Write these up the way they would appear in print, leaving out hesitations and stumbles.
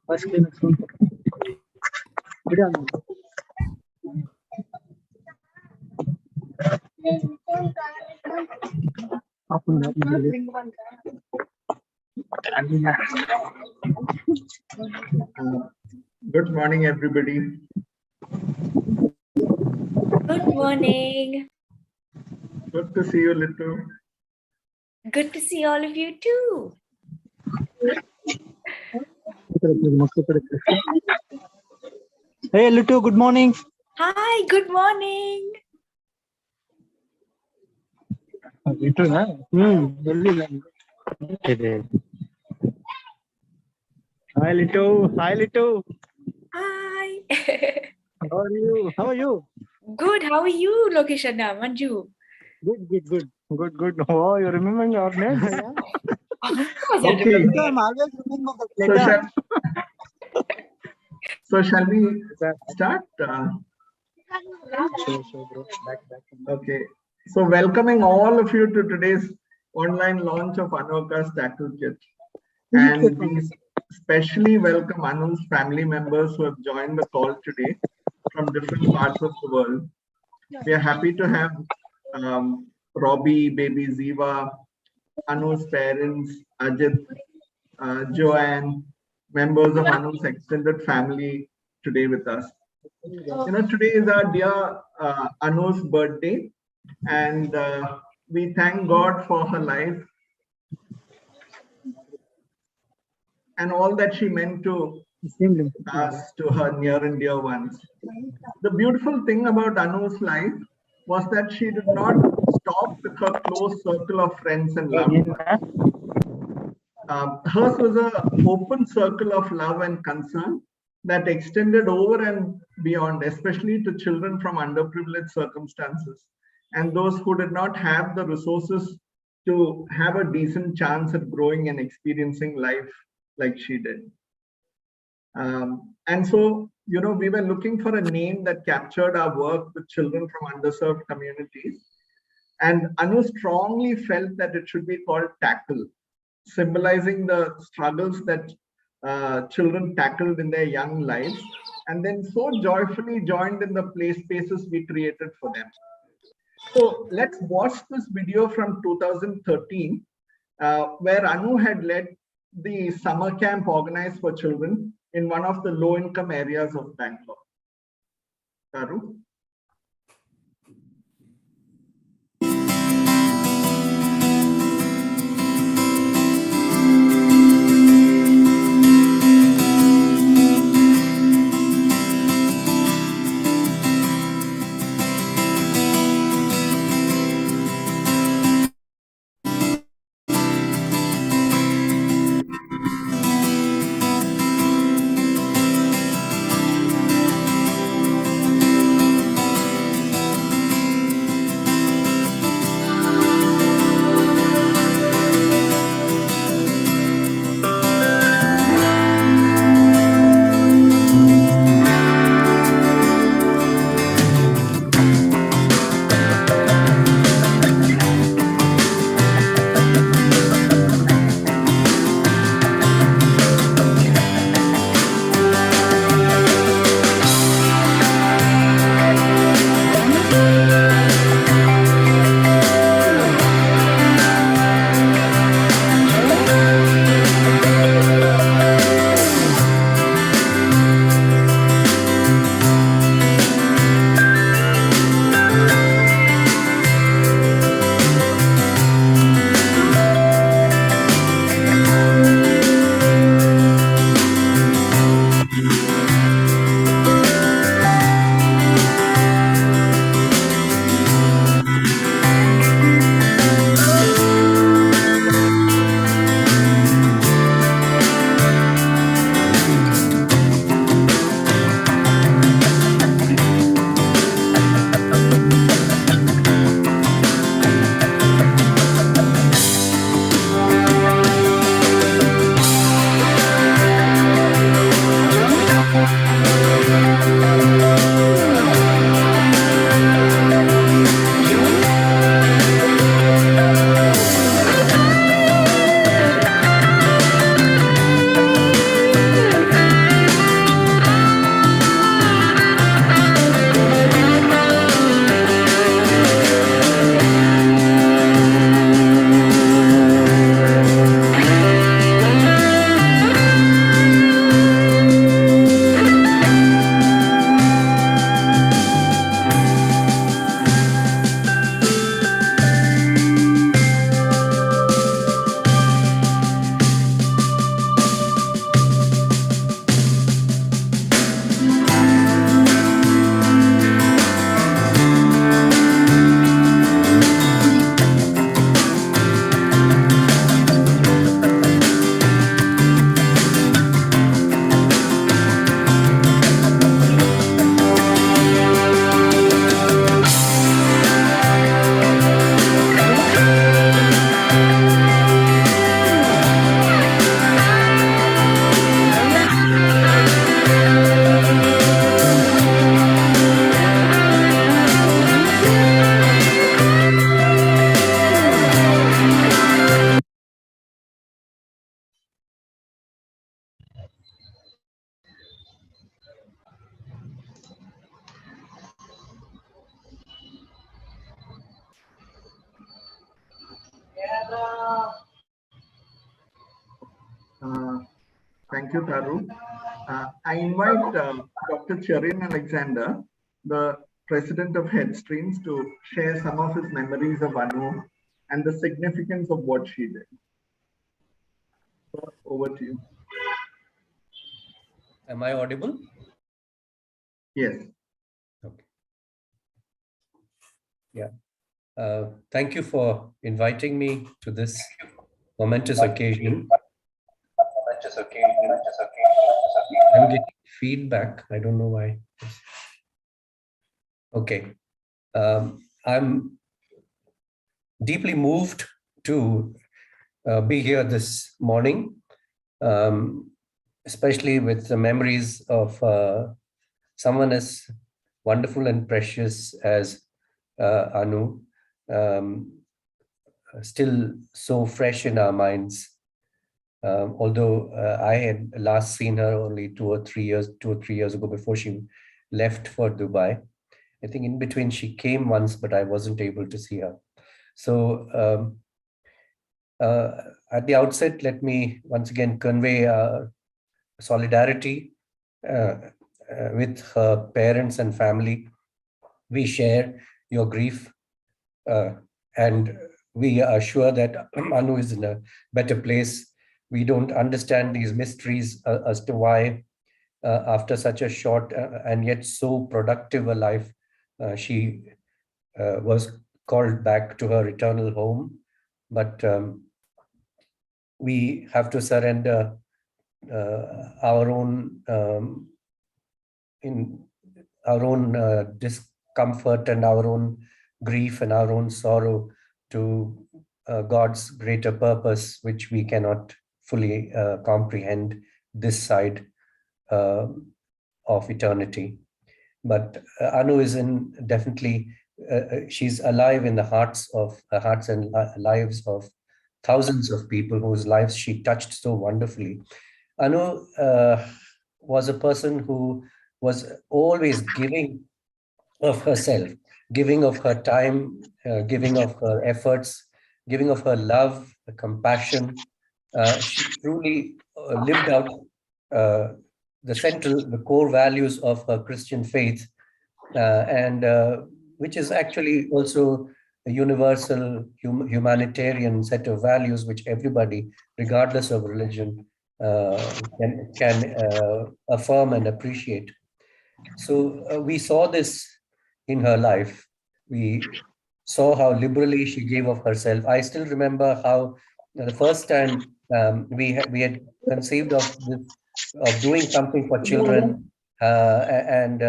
First clean it soon. Good morning, everybody. Good morning. Good to see you, Littu. Good to see all of you too. Hey, Littu, good morning. Hi, good morning. Littu, na? Hi, Littu. Hi, Littu. Hi. How are you? How are you? Good. How are you, Lokeshana, Manju? Good. Oh, you remember your name? Of course, I Okay. remember. I'm always remember the letter. So shall we start? Sure, bro. Back. Okay. So welcoming all of you to today's online launch of Anoka's Tattoo Kit. And we especially welcome Anu's family members who have joined the call today from different parts of the world. We are happy to have Robbie, baby Ziva, Anu's parents, Ajit, Joanne, members of Anu's extended family today with us. You know, today is our dear Anu's birthday, and we thank God for her life and all that she meant to us, to her near and dear ones. The beautiful thing about Anu's life was that she did not stop with her close circle of friends and loved ones. Hers was an open circle of love and concern that extended over and beyond, especially to children from underprivileged circumstances and those who did not have the resources to have a decent chance at growing and experiencing life like she did. And so, you know, we were looking for a name that captured our work with children from underserved communities. And Anu strongly felt that it should be called Tackle, symbolizing the struggles that children tackled in their young lives, and then so joyfully joined in the play spaces we created for them. So let's watch this video from 2013, where Anu had led the summer camp organized for children in one of the low-income areas of Bangalore. Taru? Thank you, Taru. I invite Dr. Charin Alexander, the president of Headstreams, to share some of his memories of Anu and the significance of what she did. So, over to you. Am I audible? Yes. Okay. Yeah. Thank you for inviting me to this momentous occasion. I'm getting feedback. I don't know why. Okay. I'm deeply moved to be here this morning, especially with the memories of someone as wonderful and precious as Anu, still so fresh in our minds. Although I had last seen her only 2 or 3 years ago before she left for Dubai. I think in between she came once, but I wasn't able to see her. So at the outset, let me once again convey solidarity with her parents and family. We share your grief, and we are sure that Anu is in a better place. We don't understand these mysteries as to why, after such a short and yet so productive a life, she was called back to her eternal home. But we have to surrender our own discomfort and our own grief and our own sorrow to God's greater purpose, which we cannot fully comprehend this side of eternity. But Anu is definitely she's alive in the hearts and lives of thousands of people whose lives she touched so wonderfully. Anu was a person who was always giving of herself, giving of her time, giving of her efforts, giving of her love, compassion. She truly lived out the core values of her Christian faith, and which is actually also a universal humanitarian set of values which everybody, regardless of religion, can affirm and appreciate. So we saw this in her life. We saw how liberally she gave of herself. I still remember how the first time we had conceived of doing something for children and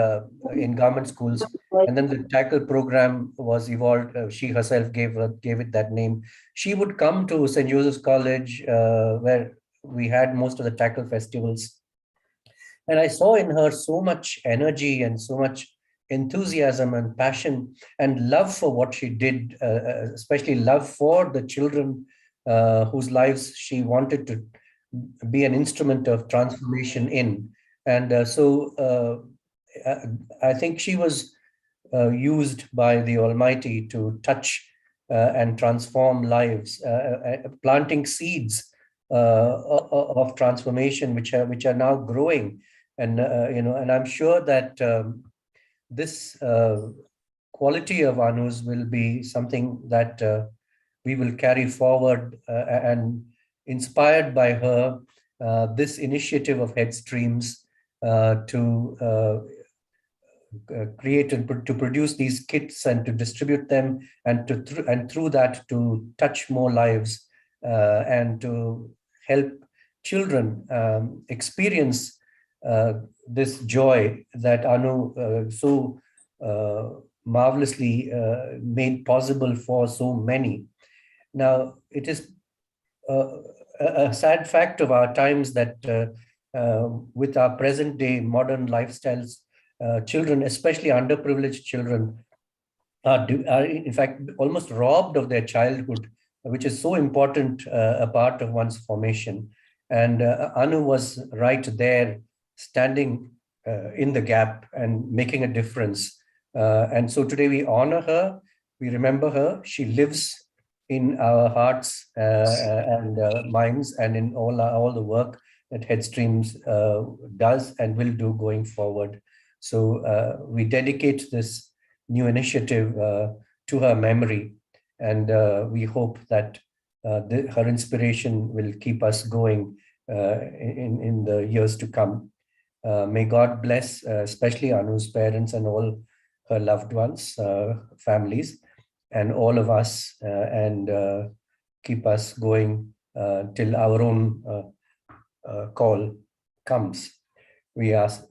in government schools, and then the tackle program was evolved. She herself gave it that name. She would come to St. Joseph's College, where we had most of the tackle festivals, and I saw in her so much energy and so much enthusiasm and passion and love for what she did, especially love for the children whose lives she wanted to be an instrument of transformation in. And so I think she was used by the Almighty to touch and transform lives, planting seeds of transformation, which are now growing. And and I'm sure that this quality of Anu's will be something that we will carry forward, and inspired by her, this initiative of Headstreams to create and to produce these kits and to distribute them, and through that to touch more lives and to help children experience this joy that Anu so marvelously made possible for so many. Now, it is a sad fact of our times that with our present day modern lifestyles, children, especially underprivileged children, are in fact almost robbed of their childhood, which is so important a part of one's formation. And Anu was right there, standing in the gap and making a difference. And so today we honor her, we remember her. She lives in our hearts and minds, and in all the work that Headstreams does and will do going forward. So we dedicate this new initiative to her memory, and we hope that her inspiration will keep us going in the years to come. May God bless, especially Anu's parents and all her loved ones, families, and all of us, and keep us going till our own call comes. We ask.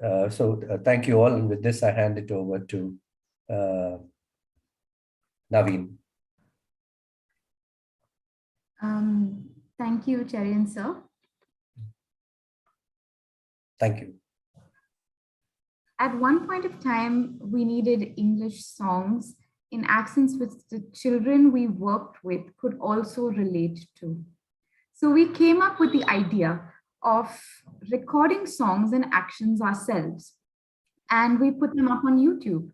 Thank you all, and with this, I hand it over to Naveen. Thank you, Cherian sir. Thank you. At one point of time, we needed English songs in accents which the children we worked with could also relate to. So we came up with the idea of recording songs and actions ourselves, and we put them up on YouTube.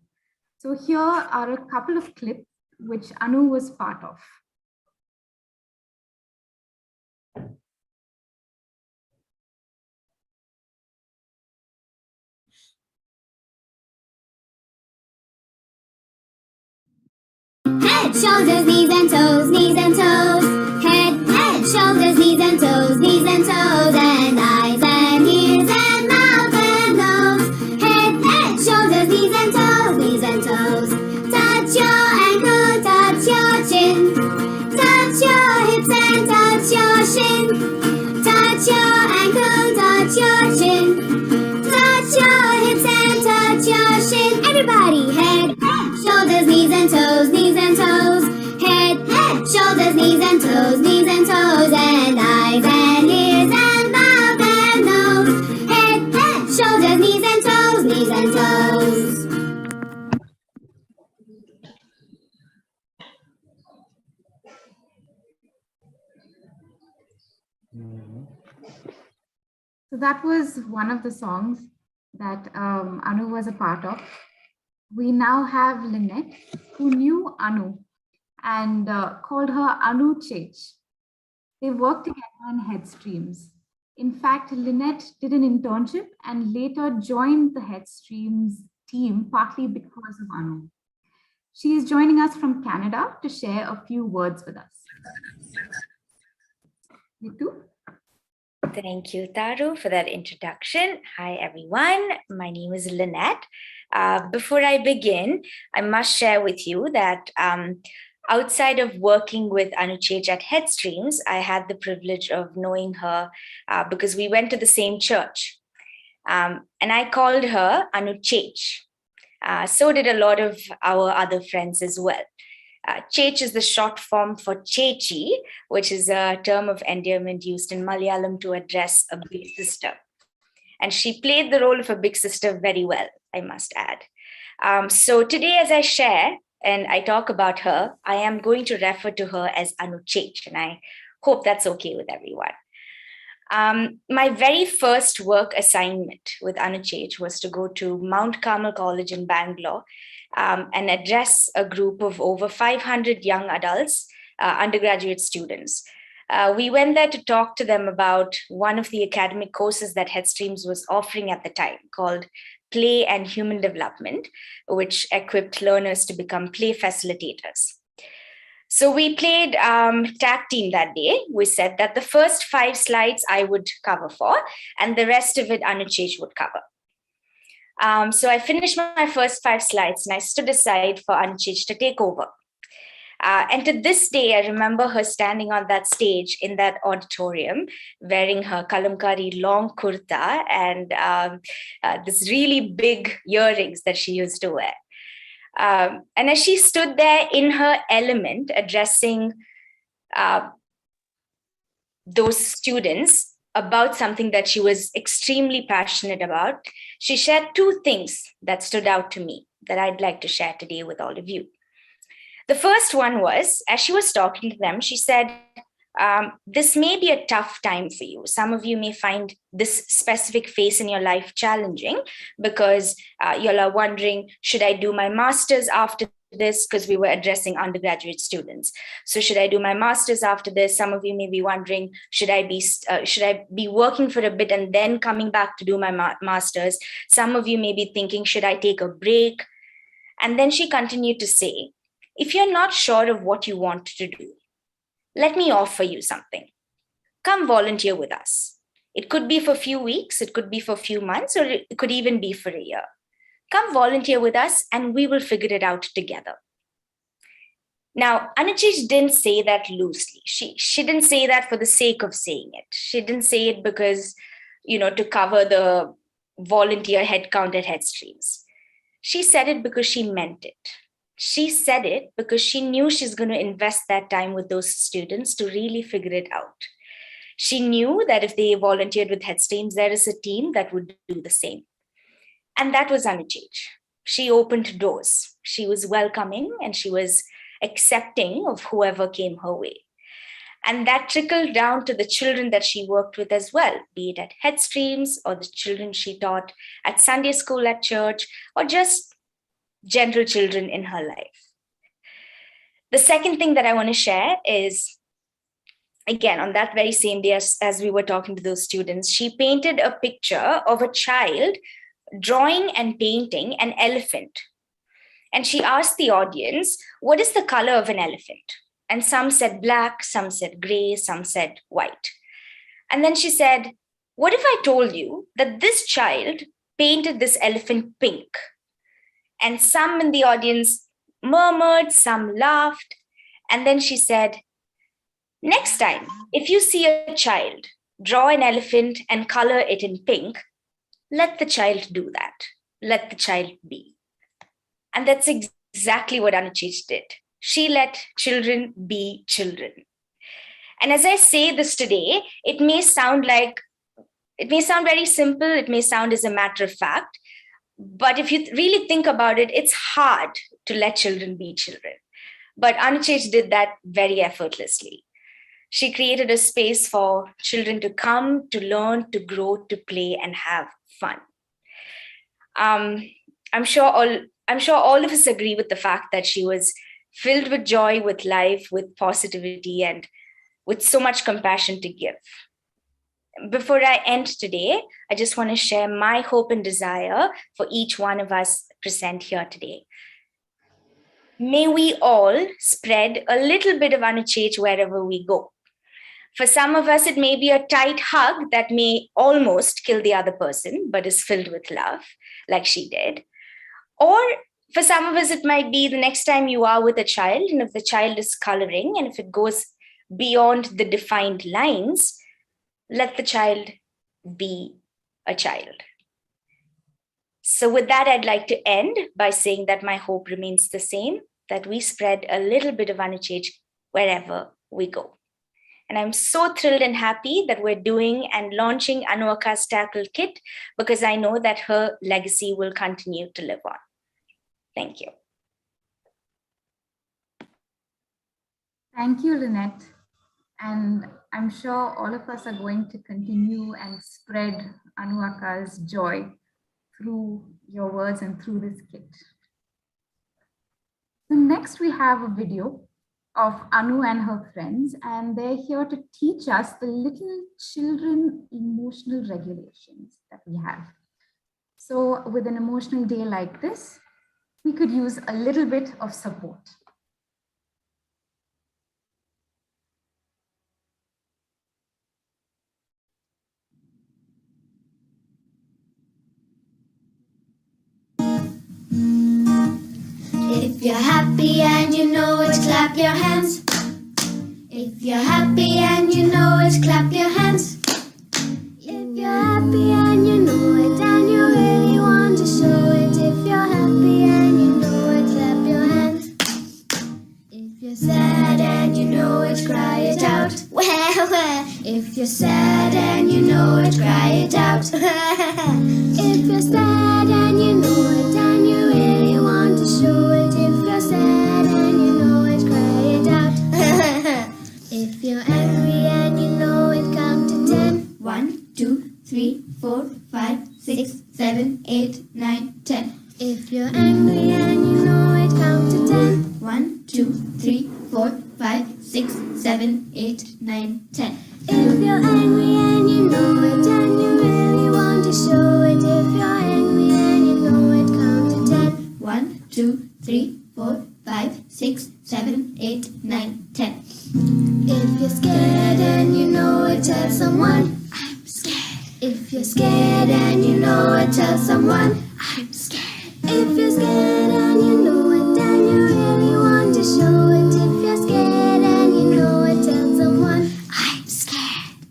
So here are a couple of clips which Anu was part of. Head, shoulders, knees and toes, knees and toes. Head, shoulders, knees and toes, knees and toes. And eyes and ears and mouth and nose. Head, shoulders, knees and toes, knees and toes. Touch your ankle, touch your chin. Touch your hips and touch your shin. Touch your ankle, touch your chin. Touch your hips and touch your shin. Everybody, head, shoulders, knees and toes, knees and toes. Head, shoulders, knees and toes, knees and toes. And eyes and ears and mouth and nose. Head, shoulders, knees and toes, knees and toes. So that was one of the songs that Anu was a part of. We now have Lynette, who knew Anu and called her Anu Chech. They worked together on Headstreams. In fact, Lynette did an internship and later joined the Headstreams team partly because of Anu. She is joining us from Canada to share a few words with us. You too? Thank you, Taru, for that introduction. Hi, everyone. My name is Lynette. Before I begin, I must share with you that outside of working with Anu Chech at Headstreams, I had the privilege of knowing her because we went to the same church. And I called her Anu Chech. So did a lot of our other friends as well. Chech is the short form for Chechi, which is a term of endearment used in Malayalam to address a big sister. And she played the role of a big sister very well, I must add. So today, as I share and I talk about her, I am going to refer to her as Anu Chech, and I hope that's okay with everyone. My very first work assignment with Anu Chech was to go to Mount Carmel College in Bangalore and address a group of over 500 young adults, undergraduate students. We went there to talk to them about one of the academic courses that Headstreams was offering at the time called Play and Human Development, which equipped learners to become play facilitators. So we played tag team that day. We said that the first 5 slides I would cover for, and the rest of it Anu Chech would cover. So I finished my first 5 slides and I stood aside for Anu Chech to take over. And to this day, I remember her standing on that stage in that auditorium, wearing her kalamkari long kurta and this really big earrings that she used to wear. And as she stood there in her element, addressing those students about something that she was extremely passionate about, she shared 2 things that stood out to me that I'd like to share today with all of you. The first one was, as she was talking to them, she said, this may be a tough time for you. Some of you may find this specific phase in your life challenging because you all are wondering, should I do my master's after this, because we were addressing undergraduate students. So should I do my master's after this? Some of you may be wondering, should I be working for a bit and then coming back to do my master's? Some of you may be thinking, should I take a break? And then she continued to say, if you're not sure of what you want to do, let me offer you something. Come volunteer with us. It could be for a few weeks, it could be for a few months, or it could even be for a year. Come volunteer with us and we will figure it out together. Now, Anuchej didn't say that loosely. She didn't say that for the sake of saying it. She didn't say it because, to cover the volunteer headcount at Headstreams. She said it because she meant it. She said it because she knew she's going to invest that time with those students to really figure it out. She knew that if they volunteered with Headstreams, there is a team that would do the same. And that was Anuchej. She opened doors. She was welcoming and she was accepting of whoever came her way. And that trickled down to the children that she worked with as well, be it at Headstreams or the children she taught at Sunday school at church, or just general children in her life. The second thing that I want to share is, again, on that very same day as we were talking to those students, she painted a picture of a child drawing and painting an elephant. And she asked the audience, what is the color of an elephant? And some said black, some said gray, some said white. And then she said, what if I told you that this child painted this elephant pink? And some in the audience murmured, some laughed. And then she said, next time, if you see a child draw an elephant and color it in pink, let the child do that. Let the child be. And that's exactly what Anuchej did. She let children be children. And as I say this today, it may sound very simple. It may sound as a matter of fact. But if you really think about it, it's hard to let children be children. But Anuchej did that very effortlessly. She created a space for children to come, to learn, to grow, to play, and have fun. I'm sure all of us agree with the fact that she was filled with joy, with life, with positivity, and with so much compassion to give. Before I end today, I just want to share my hope and desire for each one of us present here today. May we all spread a little bit of Anuchej wherever we go. For some of us, it may be a tight hug that may almost kill the other person, but is filled with love, like she did. Or for some of us, it might be the next time you are with a child, and if the child is coloring, and if it goes beyond the defined lines, let the child be a child. So with that, I'd like to end by saying that my hope remains the same, that we spread a little bit of Anuchej wherever we go. And I'm so thrilled and happy that we're doing and launching Anu Akka's Tackle Kit, because I know that her legacy will continue to live on. Thank you. Thank you, Lynette. And I'm sure all of us are going to continue and spread Anu Akka's joy through your words and through this kit. So next we have a video of Anu and her friends, and they're here to teach us the little children emotional regulations that we have. So with an emotional day like this, we could use a little bit of support. If you're happy and you know it, clap your hands. If you're happy and you know it, clap your hands. If you're happy and you know it and you really want to show it, if you're happy and you know it, clap your hands. If you're sad and you know it, cry it out. If you're sad and you know it, cry it out. If you're sad and you know it and you really want to show it, if you're sad and you know it, cry it out. If you're angry and you know it, count to 10. 1, 2, 3, 4, 5, 6, 7, 8, 9, 10. If you're angry and you know it, count to 10. 6, 7, 8, 9, 10. If you're angry and you know it and you really want to show it, if you're angry and you know it, count to 10. 1, 2, 3, 4, 5, 6, 7, 8, 9, 10. If you're scared and you know it, tell someone, I'm scared. If you're scared and you know it, tell someone, I'm scared. If you're scared and you know it and you really want to show it, if you're scared and you know it, tell someone, I'm scared.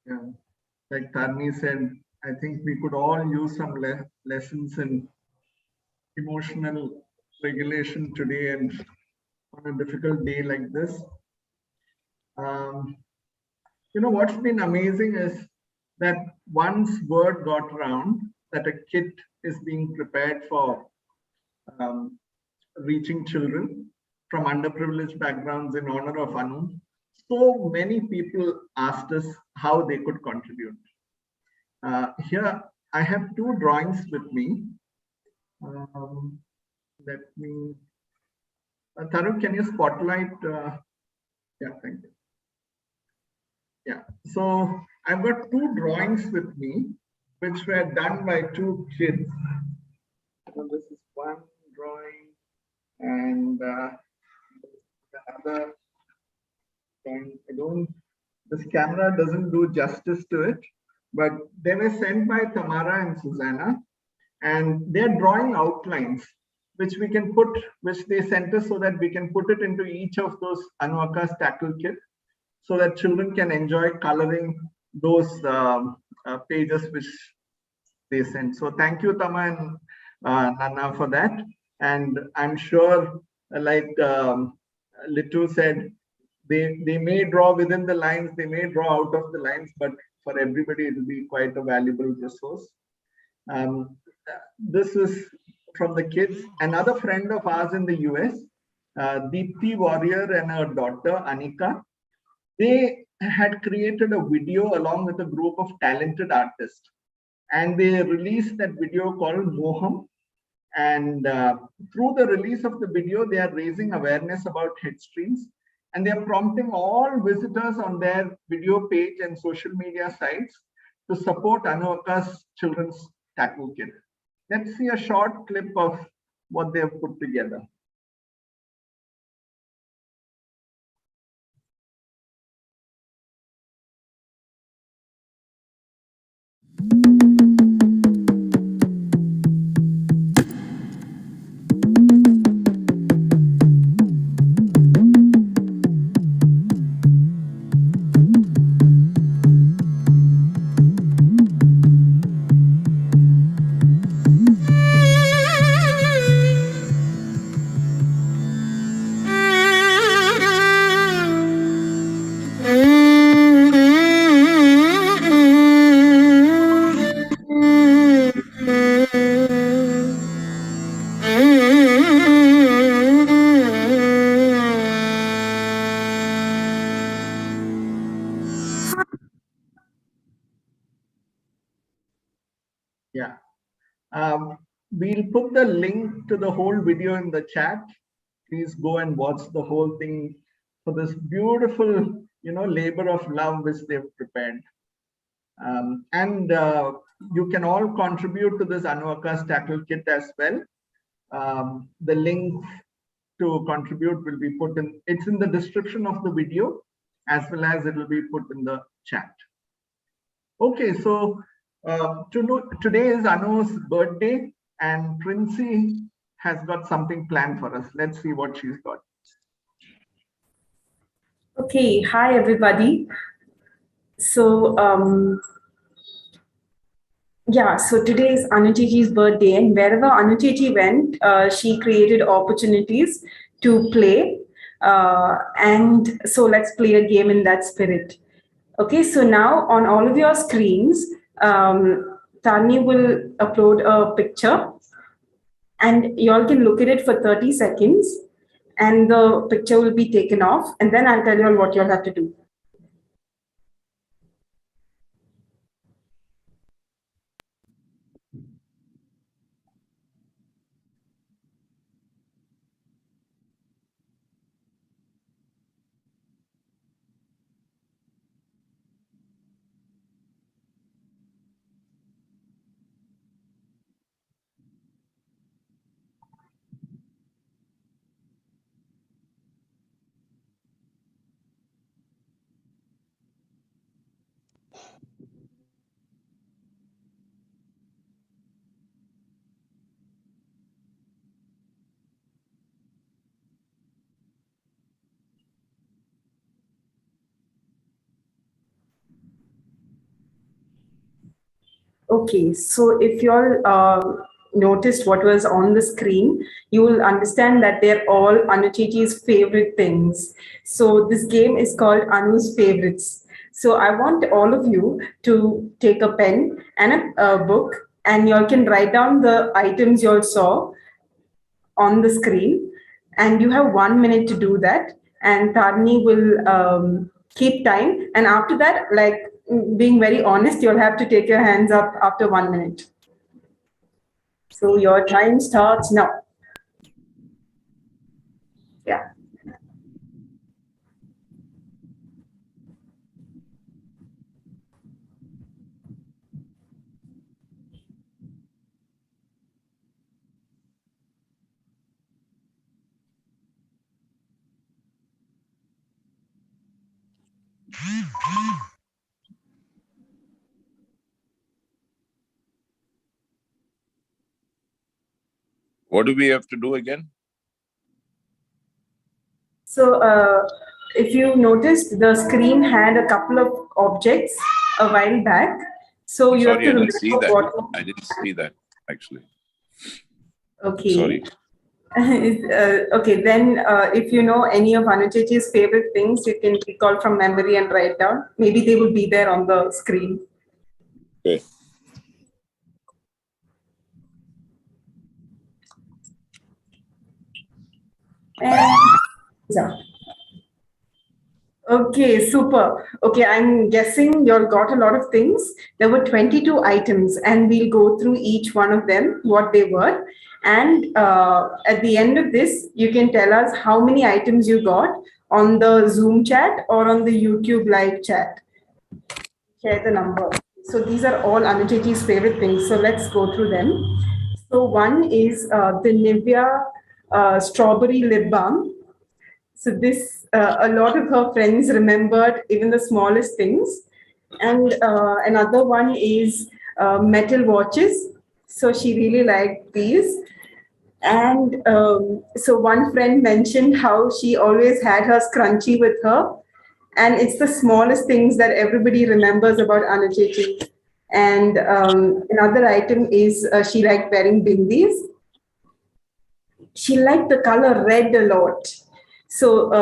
Yeah. Like Tarni said, I think we could all use some lessons in emotional regulation today and on a difficult day like this. What's been amazing is that once word got around that a kit is being prepared for reaching children from underprivileged backgrounds in honor of Anu, so many people asked us how they could contribute. Here, I have two drawings with me. Let me, Taru, can you spotlight? Yeah, thank you. Yeah, so I've got two drawings with me, which were done by two kids. So this is one drawing, and the other drawing. This camera doesn't do justice to it, but they were sent by Tamara and Susanna, and they're drawing outlines, which we can put, which they sent us so that we can put it into each of those Anu Akka's tackle kit, so that children can enjoy coloring those pages which they sent. So thank you, Tama and Nana, for that. And I'm sure, like Litu said, they may draw within the lines, they may draw out of the lines, but for everybody, it will be quite a valuable resource. This is from the kids. Another friend of ours in the US, Deepthi Warrior and her daughter, Anika, they had created a video along with a group of talented artists. And they released that video called Moham. And through the release of the video, they are raising awareness about Headstreams. And they are prompting all visitors on their video page and social media sites to support Anu Akka's children's tackle kit. Let's see a short clip of what they have put together. Yeah. We'll put the link to the whole video in the chat. Please go and watch the whole thing for this beautiful, labor of love which they've prepared. And you can all contribute to this Anu Akka's tackle kit as well. The link to contribute will be put in, it's in the description of the video, as well as it will be put in the chat. Okay, so today is Anu's birthday, and Princey has got something planned for us. Let's see what she's got. Okay, hi everybody. So so today is Anu Chichi's birthday, and wherever Anu Chichi went, she created opportunities to play. And so let's play a game in that spirit. Okay, so now on all of your screens, Tani will upload a picture, and you all can look at it for 30 seconds, and the picture will be taken off, and then I'll tell you all what you all have to do. Okay, so if you all noticed what was on the screen, you will understand that they're all Anuchiti's favorite things. So this game is called Anu's Favorites. So I want all of you to take a pen and a book, and you all can write down the items you all saw on the screen, and you have 1 minute to do that. And Tarni will keep time. And after that, like being very honest, you'll have to take your hands up after 1 minute. So your time starts now. Yeah. What do we have to do again? So if you noticed, the screen had a couple of objects a while back. So you have Sorry, to I didn't remember see that. what. I didn't see that actually. Okay. Sorry. Okay, then if you know any of Anuchiti's favorite things, you can recall from memory and write down. Maybe they will be there on the screen. Okay. Okay, super. Okay, I'm guessing you all got a lot of things. There were 22 items, and we'll go through each one of them, what they were. And at the end of this, you can tell us how many items you got on the Zoom chat or on the YouTube live chat. Share the number. So these are all Anuchiti's favorite things. So let's go through them. So one is the Nivea strawberry lip balm. So this, a lot of her friends remembered even the smallest things. And another one is metal watches. So she really liked these. And so one friend mentioned how she always had her scrunchie with her. And it's the smallest things that everybody remembers about Anuchiti. And another item is she liked wearing bindis. She liked the color red a lot. So,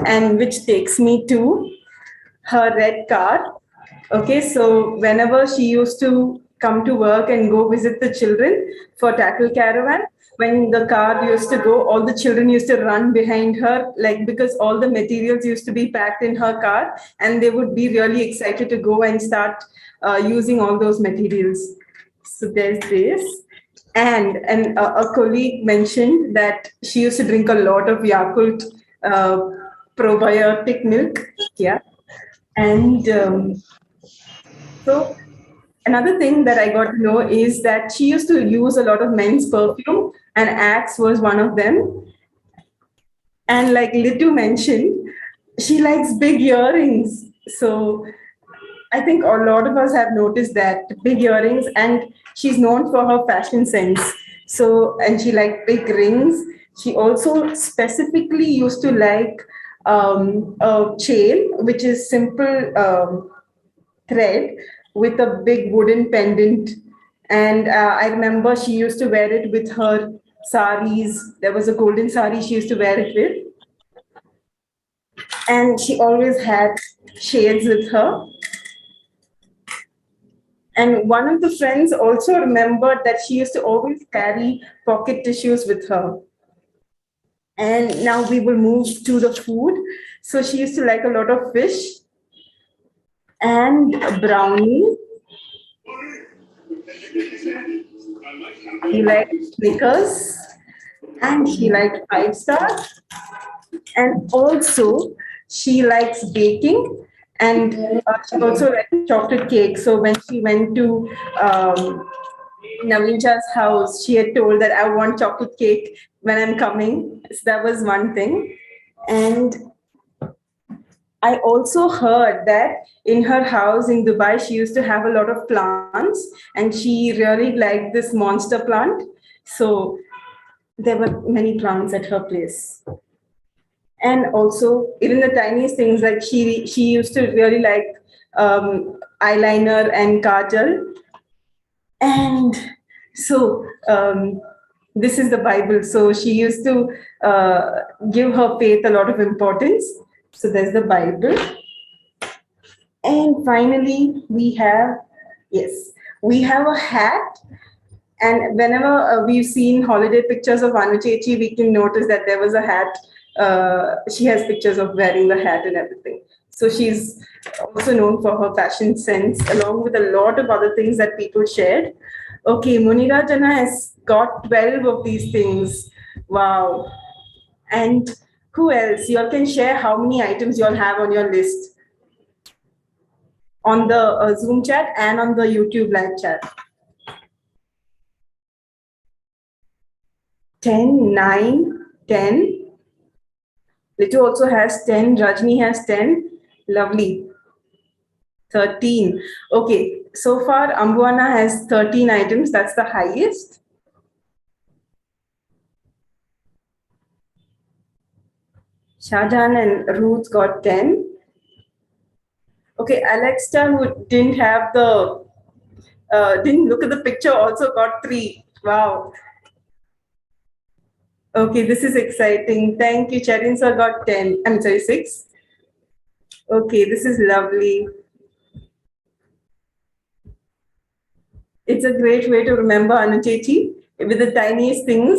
and which takes me to her red car. Okay, so whenever she used to come to work and go visit the children for Tackle Caravan, when the car used to go, all the children used to run behind her, like because all the materials used to be packed in her car, and they would be really excited to go and start using all those materials. So there's this. And a colleague mentioned that she used to drink a lot of Yakult probiotic milk. Yeah. And so another thing that I got to know is that she used to use a lot of men's perfume, and Axe was one of them. And like Litu mentioned, she likes big earrings. So I think a lot of us have noticed that big earrings, and she's known for her fashion sense. So, and she liked big rings. She also specifically used to like a chain, which is simple thread with a big wooden pendant. And I remember she used to wear it with her saris. There was a golden sari she used to wear it with. And she always had shades with her. And one of the friends also remembered that she used to always carry pocket tissues with her. And now we will move to the food. So she used to like a lot of fish and brownies. He liked Snickers and he liked 5-star. And also she likes baking, and she also likes chocolate cake. So when she went to Naveencha's house, she had told that I want chocolate cake when I'm coming. So that was one thing. And I also heard that in her house in Dubai, she used to have a lot of plants, and she really liked this monster plant. So there were many plants at her place. And also even the tiniest things, like she used to really like eyeliner and kajal. And so this is the Bible. So she used to give her faith a lot of importance. So there's the Bible. And finally, we have a hat. And whenever we've seen holiday pictures of Anu Chechi, we can notice that there was a hat. She has pictures of wearing the hat and everything. So she's also known for her fashion sense, along with a lot of other things that people shared. Okay, Munirajana has got 12 of these things. Wow. And who else? You all can share how many items you all have on your list on the Zoom chat and on the YouTube live chat. 10, 9, 10. Litu also has 10. Rajni has 10. Lovely. 13. Okay, so far Ambuana has 13 items. That's the highest. Shahjahan and Ruth got 10. Okay, Alexa, who didn't have the, didn't look at the picture, also got 3. Wow. Okay, this is exciting. Thank you. Charin sir got 10. I'm sorry, 6. Okay, this is lovely. It's a great way to remember Anu Chechi with the tiniest things,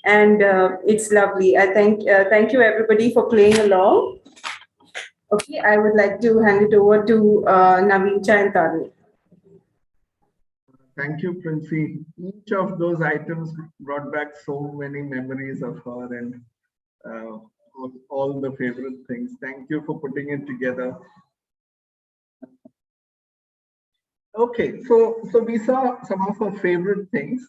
and it's lovely. I thank you everybody for playing along. Okay, I would like to hand it over to Naveencha and Tarun. Thank you, Princey. Each of those items brought back so many memories of her and all the favorite things. Thank you for putting it together. Okay, so we saw some of our favorite things.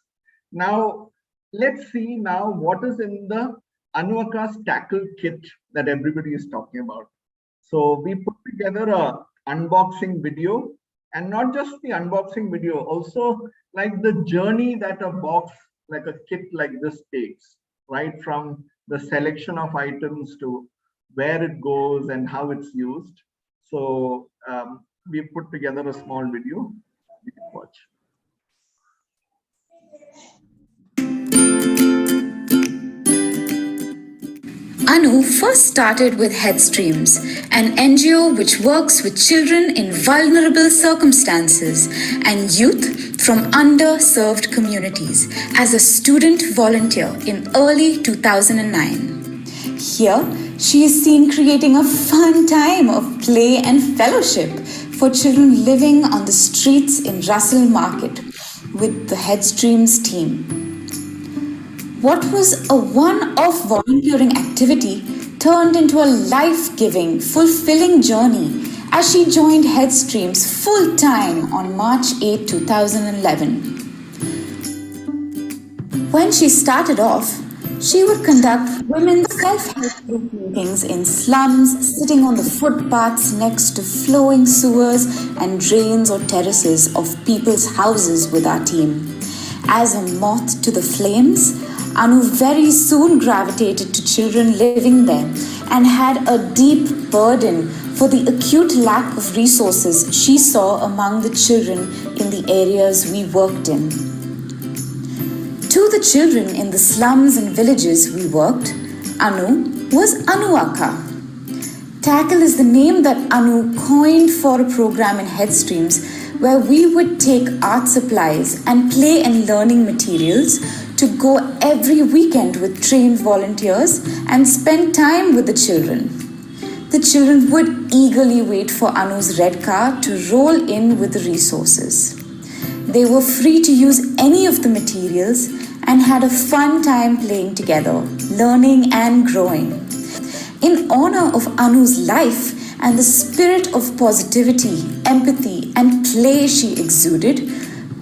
Now, let's see now what is in the Anu Akka's tackle kit that everybody is talking about. So we put together a unboxing video, and not just the unboxing video, also like the journey that a box, like a kit like this takes, right? From the selection of items to where it goes and how it's used. So we put together a small video. You can watch. Anu first started with Headstreams, an NGO which works with children in vulnerable circumstances and youth from underserved communities as a student volunteer in early 2009. Here, she is seen creating a fun time of play and fellowship for children living on the streets in Russell Market with the Headstreams team. What was a one-off volunteering activity turned into a life-giving, fulfilling journey as she joined Headstreams full-time on March 8, 2011. When she started off, she would conduct women's self-help group meetings in slums, sitting on the footpaths next to flowing sewers and drains or terraces of people's houses with our team. As a moth to the flames, Anu very soon gravitated to children living there and had a deep burden for the acute lack of resources she saw among the children in the areas we worked in. To the children in the slums and villages we worked, Anu was Anu Akka. Tackle is the name that Anu coined for a program in Headstreams where we would take art supplies and play and learning materials to go every weekend with trained volunteers and spend time with the children. The children would eagerly wait for Anu's red car to roll in with the resources. They were free to use any of the materials and had a fun time playing together, learning and growing. In honor of Anu's life and the spirit of positivity, empathy, and play she exuded,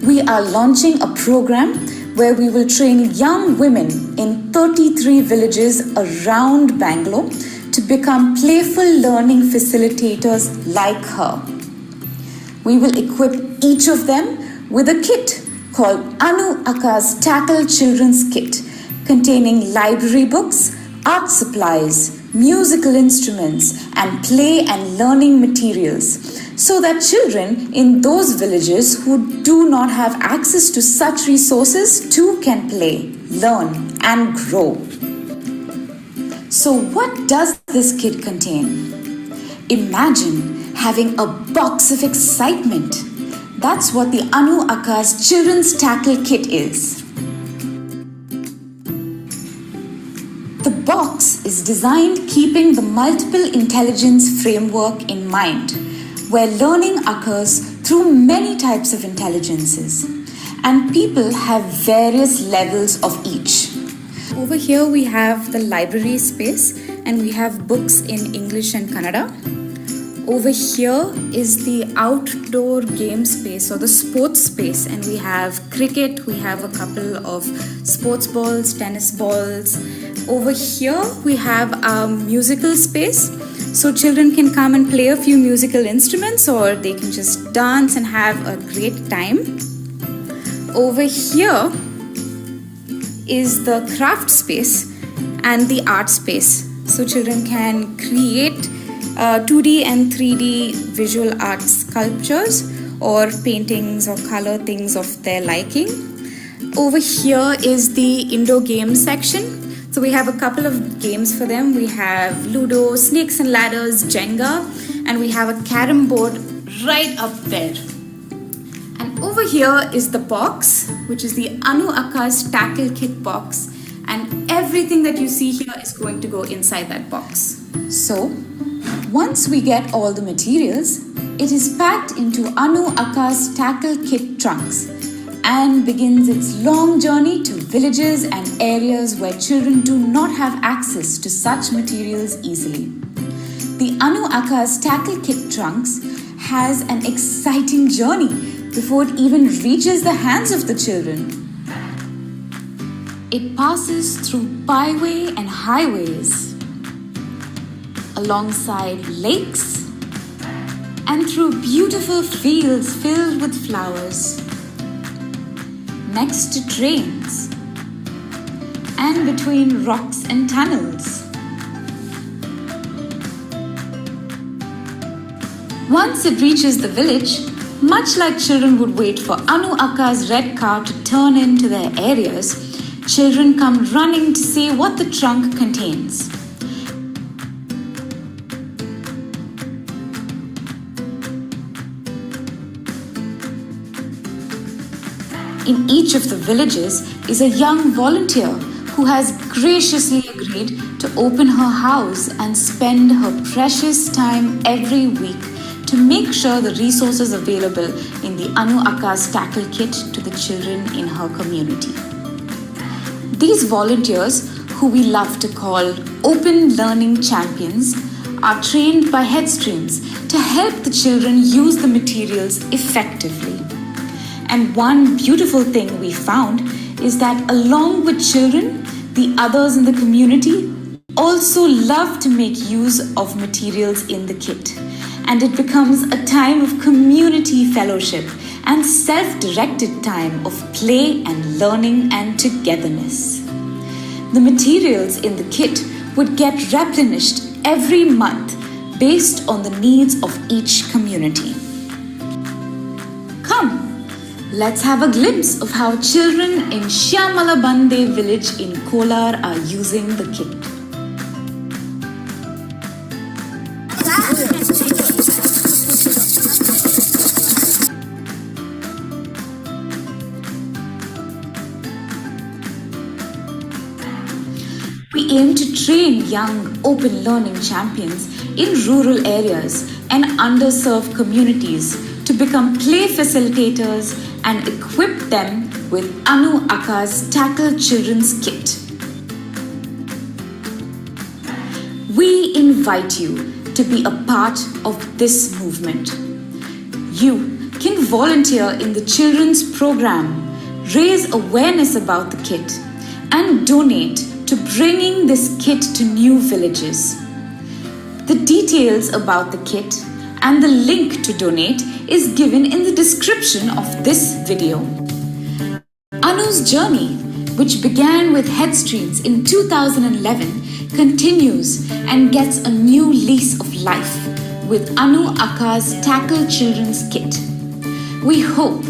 we are launching a program where we will train young women in 33 villages around Bangalore to become playful learning facilitators like her. We will equip each of them with a kit called Anu Akka's Tackle Children's Kit, containing library books, art supplies, musical instruments, and play and learning materials so that children in those villages who do not have access to such resources too can play, learn, and grow. So, what does this kit contain? Imagine having a box of excitement. That's what the Anu Akka's Children's Tackle Kit is. The box is designed keeping the multiple intelligence framework in mind, where learning occurs through many types of intelligences, and people have various levels of each. Over here we have the library space, and we have books in English and Kannada. Over here is the outdoor game space or the sports space, and we have cricket, we have a couple of sports balls, tennis balls. Over here we have a musical space, so children can come and play a few musical instruments, or they can just dance and have a great time. Over here is the craft space and the art space, so children can create 2D and 3D visual art sculptures or paintings or color things of their liking. Over here is the indoor games section. So we have a couple of games for them. We have Ludo, Snakes and Ladders, Jenga, and we have a carom board right up there. And over here is the box, which is the Anu Akka's Tackle Kit box. And everything that you see here is going to go inside that box. So, once we get all the materials, it is packed into Anu Akka's Tackle Kit trunks and begins its long journey to villages and areas where children do not have access to such materials easily. The Anu Akka's Tackle Kit trunks has an exciting journey before it even reaches the hands of the children. It passes through byway and highways, alongside lakes, and through beautiful fields filled with flowers, next to trains, and between rocks and tunnels. Once it reaches the village, much like children would wait for Anu Akka's red car to turn into their areas, children come running to see what the trunk contains. In each of the villages is a young volunteer who has graciously agreed to open her house and spend her precious time every week to make sure the resources available in the Anu Akka's Tackle Kit to the children in her community. These volunteers, who we love to call Open Learning Champions, are trained by Headstreams to help the children use the materials effectively. And one beautiful thing we found is that along with children, the others in the community also love to make use of materials in the kit. And it becomes a time of community fellowship and self-directed time of play and learning and togetherness. The materials in the kit would get replenished every month based on the needs of each community. Come, let's have a glimpse of how children in Shyamalabande village in Kolar are using the kit. We aim to train young open learning champions in rural areas and underserved communities to become play facilitators and equip them with Anu Akka's Tackle Children's Kit. We invite you to be a part of this movement. You can volunteer in the children's program, raise awareness about the kit, and donate to bringing this kit to new villages. The details about the kit and the link to donate is given in the description of this video. Anu's journey, which began with Headstreams in 2011, continues and gets a new lease of life with Anu Akka's Tackle Children's Kit. We hope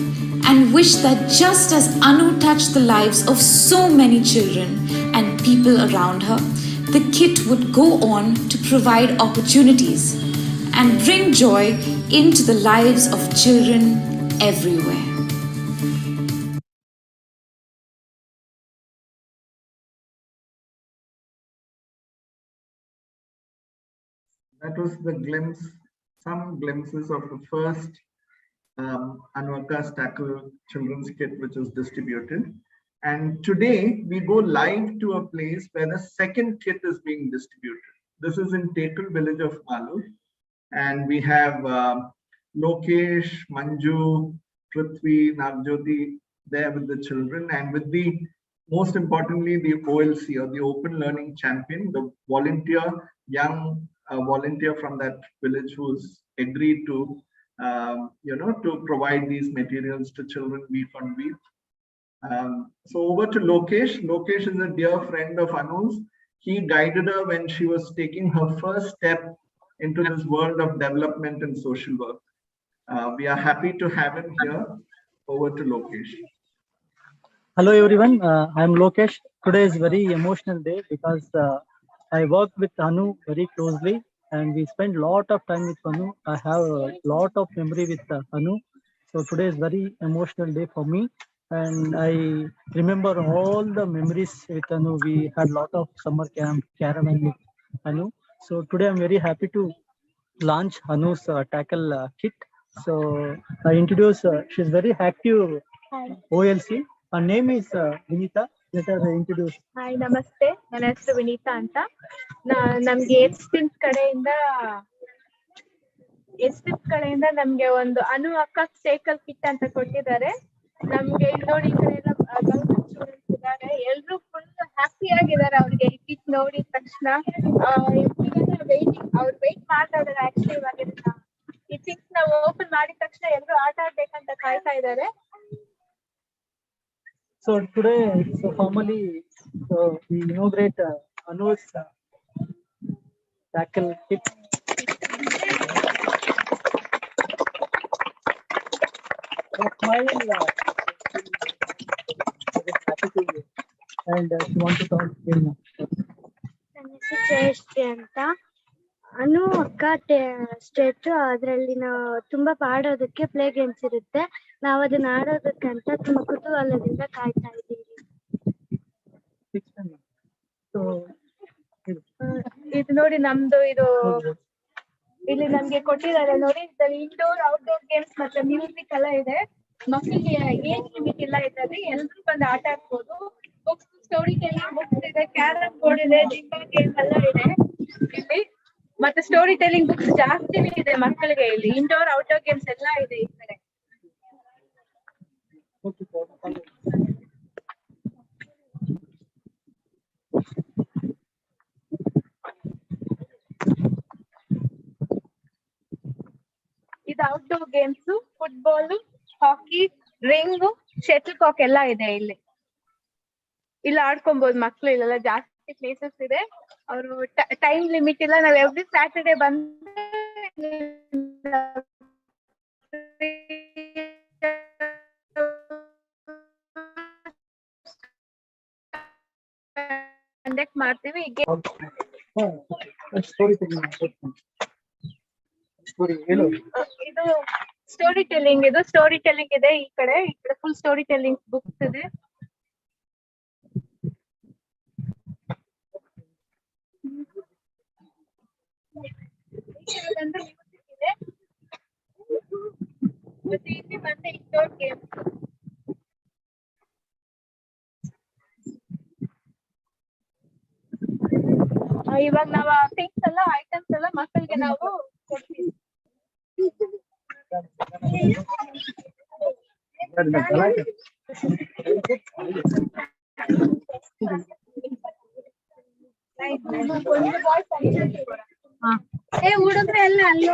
and wish that just as Anu touched the lives of so many children and people around her, the kit would go on to provide opportunities and bring joy into the lives of children everywhere. That was the glimpse, some glimpses of the first Anu Akka's Tackle Children's Kit, which is distributed. And today we go live to a place where the second kit is being distributed. This is in Tekul village of Malur. And we have Lokesh, Manju, Prithvi, Navjyoti there with the children, and with the, most importantly, the OLC, or the Open Learning Champion, the volunteer, young volunteer from that village who's agreed to, to provide these materials to children week on week. So over to Lokesh. Lokesh is a dear friend of Anu's. He guided her when she was taking her first step into this world of development and social work. We are happy to have him here. Over to Lokesh. Hello everyone, I am Lokesh. Today is very emotional day because I work with Anu very closely and we spend a lot of time with Anu. I have a lot of memory with Anu. So today is very emotional day for me. And I remember all the memories with Anu. We had a lot of summer camp, caravan with Anu. So today I'm very happy to launch Anu's tackle kit. So I introduce, she's very active OLC. Her name is Vinita. Let her introduce. Hi, namaste. ನನ್ನ ಹೆಸರು ವಿನೀತಾ ಅಂತ. ನಮ್ಗೆ Headstreams ಕಡೆಯಿಂದ ನಮ್ಗೆ ಒಂದು ಅನು ಅಕ್ಕ cycle kit ಅಂತ ಕೊಟ್ಟಿದ್ದಾರೆ. ನಮ್ಗೆ ಇಲ್ಲಿ ನೋಡಿ ಈ ಕಡೆ ಎಲ್ಲ ಗೌರ್ಮೆಂಟ್ ಸ್ಟೂಡೆಂಟ್ಸ್ ಇದ್ದಾರೆ. ಎಲ್ರು ಫುಲ್ ಹ್ಯಾಪಿ ಆಗಿದ್ದಾರೆ. ಅವ್ರಿಗೆ ಈ ಕಿಟ್ ನೋಡಿದ ತಕ್ಷಣ ಅವ್ರು ವೇಟ್ ಮಾಡ್ತಾ ಇದ್ದಾರೆ. ಆಕ್ಚುಲಿ ಇವಾಗ ಈ ಕಿಟ್ ನಾವು ಓಪನ್ ಮಾಡಿದ ತಕ್ಷಣ ಎಲ್ರು ಆಟ ಆಡ್ಬೇಕಂತ ಕಾಯ್ತಾ ಇದ್ದಾರೆ. So today, so formally, we inaugurate Anu's tackle kit. Smile, happy to you. And she wants to talk to you. ನನ್ನ ಹೆಸರು ಜಯಶ್ರೀ ಅಂತ. ಅನು ಅಕ್ಕ ಸ್ಟೇಟ್ ಅದ್ರಲ್ಲಿ ನಾವು ತುಂಬಾ ಪಾಡೋದಕ್ಕೆ ಪ್ಲೇ ಗೇಮ್ಸ್ ಇರುತ್ತೆ. ನಾವು ಅದನ್ನ ಆಡೋದಕ್ಕಂತ ತುಂಬಾ ಕುತೂಹಲದಿಂದ ಕಾಯ್ತಾ ಇದ್ದೀವಿ. ಇದು ನೋಡಿ ನಮ್ದು ಇದು ಇಲ್ಲಿ ನಮ್ಗೆ ಕೊಟ್ಟಿದ್ದಾರೆ ನೋಡಿ. ಇದ್ರಲ್ಲಿ ಇಂಡೋರ್ ಔಟ್ಡೋರ್ ಗೇಮ್ಸ್ ಮತ್ತೆ ಮ್ಯೂಸಿಕ್ ಎಲ್ಲ ಇದೆ. ಮಕ್ಕಳಿಗೆ ಏನ್ ಲಿಮಿಟ್ ಇಲ್ಲ ಇದ್ರಲ್ಲಿ, ಎಲ್ರು ಬಂದು ಆಟ ಆಡ್ಬೋದು. ಬುಕ್ಸ್, ಸ್ಟೋರಿ ಟೆಲ್ಲಿಂಗ್ ಬುಕ್ಸ್ ಇದೆ, ಕ್ಯಾರಮ್ ಬೋರ್ಡ್ ಇದೆ, ಜಿಂಬಾ ಗೇಮ್ ಎಲ್ಲ ಇದೆ ಇಲ್ಲಿ. ಮತ್ತೆ ಸ್ಟೋರಿ ಟೆಲ್ಲಿಂಗ್ ಬುಕ್ಸ್ ಜಾಸ್ತಿನೇ ಇದೆ ಮಕ್ಕಳಿಗೆ ಇಲ್ಲಿ. ಇಂಡೋರ್ ಔಟ್ಡೋರ್ ಗೇಮ್ಸ್ ಎಲ್ಲ ಇದೆ ಈ ಕಡೆ. ಇದು ಔಟ್ಡೋರ್ ಗೇಮ್ಸ್, ಫುಟ್ಬಾಲ್, ಹಾಕಿ, ರಿಂಗ್, ಶಟಲ್ ಕಾಕ್ ಎಲ್ಲ ಇದೆ ಇಲ್ಲಿ. ಇಲ್ಲಿ ಆಡ್ಕೊಬಹುದು ಮಕ್ಳು. ಇಲ್ಲೆಲ್ಲ ಜಾಸ್ತಿ ಪ್ಲೇಸಸ್ ಇದೆ. ಅವರು ಟೈಮ್ ಲಿಮಿಟ್ ಇಲ್ಲ. ನಾವ್ ಎವ್ರಿ ಸ್ಯಾಟರ್ಡೆ ಬಂದ್ರೆ ಕಂಡಕ್ಟ್ ಮಾಡ್ತೀವಿ. ಇದು ಸ್ಟೋರಿ ಟೆಲ್ಲಿಂಗ್, ಇದು ಸ್ಟೋರಿ ಟೆಲ್ಲಿಂಗ್ ಇದೆ ಈ ಕಡೆ ಫುಲ್ ಸ್ಟೋರಿ ಟೆಲ್ಲಿಂಗ್ ಬುಕ್ಸ್ ಇದೆ. ಮ್ಯೂಸಿಕ್ ಇದೆ. ಮತ್ತೆ ಇಲ್ಲಿ ಮತ್ತೆ ಇಂಡೋರ್ ಗೇಮ್. ಇವಾಗ ನಾವು ಥಿಂಗ್ಸ್ ಎಲ್ಲ ಐಟಮ್ಸ್ ಎಲ್ಲ ಮಕ್ಕಳಿಗೆ ನಾವು ಕೊಡ್ತೀವಿ. ಹುಡುಗ್ರೆ ಎಲ್ಲ ಅಲ್ಲಿ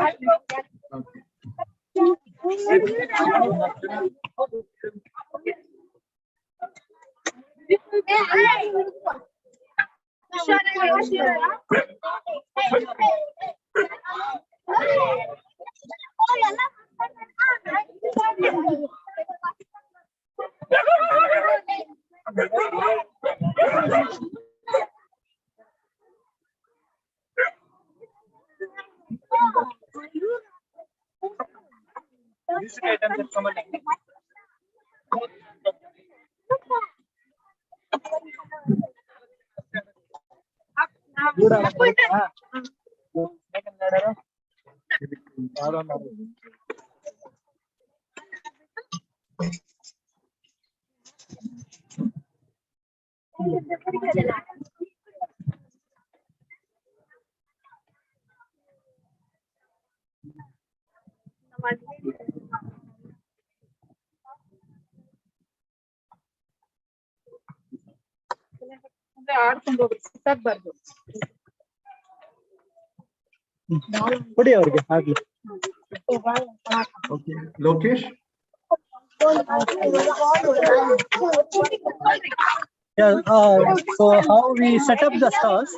Music items are common. ಆಡ್ಕೊಂಡು ಹೋಗ್ರಿ ಸುತ್ತಾಕ್ಬಾರ್ದು. ಕೊಡಿ ಅವ್ರಿಗೆ ಆಗ್ಲಿ. Okay, Lokesh. Yeah, so how we set up the stalls,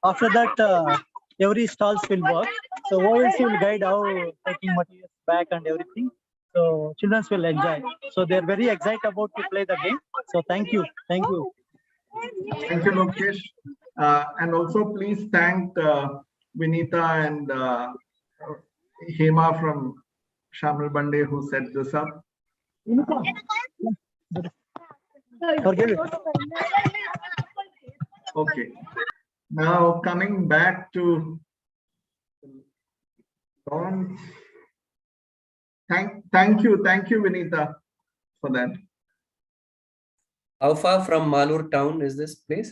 after that every stalls will work. So OLC will guide how taking materials back and everything. So children will enjoy. So they're very excited about to play the game. So thank you. Thank you. Thank you, Lokesh. And also please thank Vinita and Hema from Shamal Bande who set this up. Forgive it. Okay. Now coming back to launch. Thank you, Vinita, for that. How far from Malur town is this place?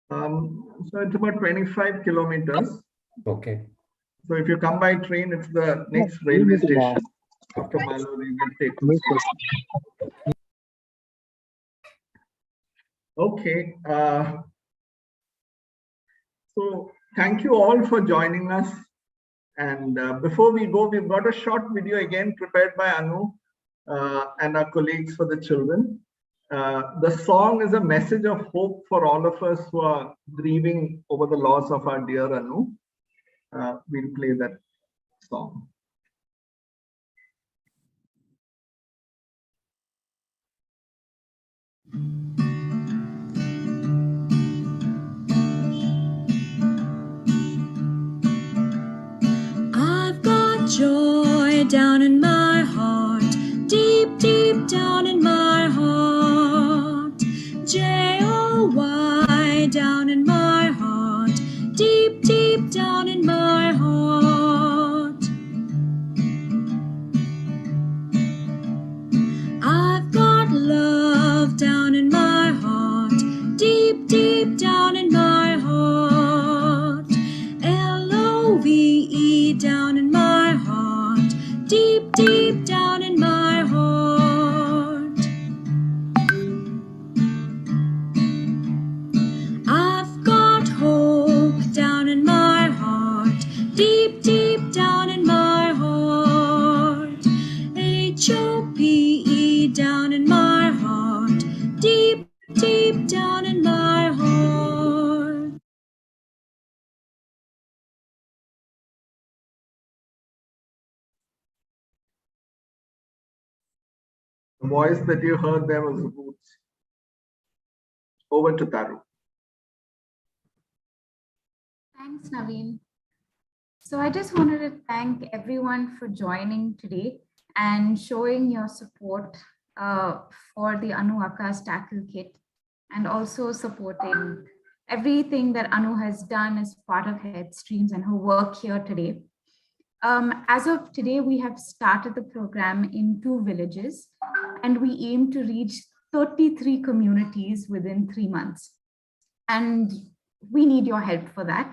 So it's about 25 kilometers. Okay. So if you come by train, it's the next railway station. After Malur, you will take this. Okay. So thank you all for joining us. And before we go, we've got a short video again prepared by Anu and our colleagues for the children. The song is a message of hope for all of us who are grieving over the loss of our dear Anu. We'll play that song. I've got joy down in my heart, deep, deep down in my heart. J-O-Y down in my heart, deep, deep down in my heart. I've got love down in my heart, deep, deep down in my heart. L-O-V-E down in my heart, deep, deep down in my heart. I've got hope down in my heart, deep, deep down in my heart. H-O-P-E down in my heart, deep, deep down in my heart. The voice that you heard there was Boots. Over to Taru. Thanks, Naveen. So I just wanted to thank everyone for joining today and showing your support for the Anu Akka's Tackle Kit, and also supporting everything that Anu has done as part of Headstreams and her work here today. As of today, we have started the program in 2 villages, and we aim to reach 33 communities within 3 months. And we need your help for that.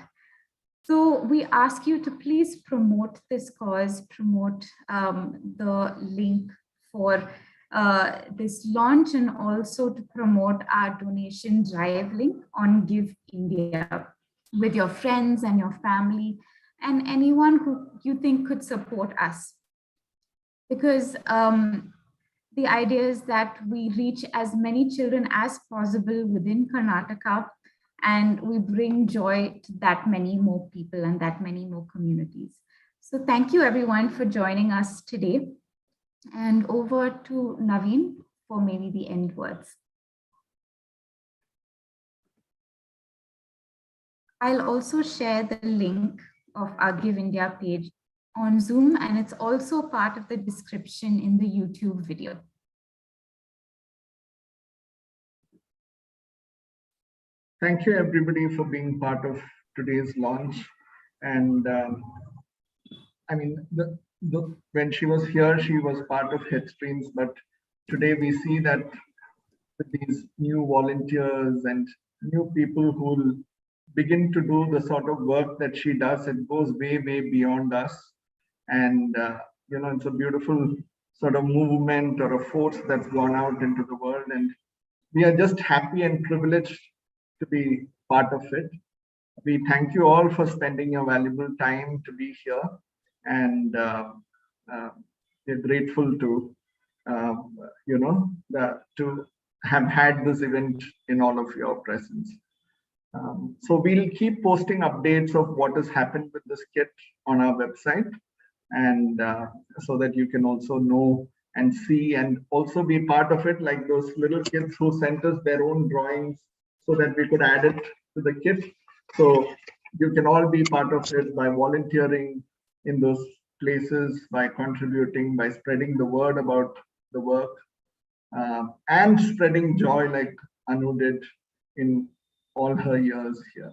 So we ask you to please promote this cause, promote the link for this launch, and also to promote our donation drive link on Give India with your friends and your family and anyone who you think could support us. Because the idea is that we reach as many children as possible within Karnataka and we bring joy to that many more people and that many more communities. So thank you everyone for joining us today. And over to Naveen for maybe the end words. I'll also share the link of our Give India page on Zoom, and it's also part of the description in the YouTube video. Thank you everybody for being part of today's launch. And I mean, when she was here, she was part of Headstreams, but today we see that with these new volunteers and new people who will begin to do the sort of work that she does, it goes way, way beyond us. And, it's a beautiful sort of movement or a force that's gone out into the world. And we are just happy and privileged to be part of it. We thank you all for spending your valuable time to be here. And we're grateful to, to have had this event in all of your presence. So we'll keep posting updates of what has happened with this kit on our website, and so that you can also know and see and also be part of it, like those little kids who sent us their own drawings so that we could add it to the kit. So you can all be part of it by volunteering in those places, by contributing, by spreading the word about the work, and spreading joy like Anu did in all her years here.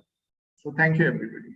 So thank you, everybody.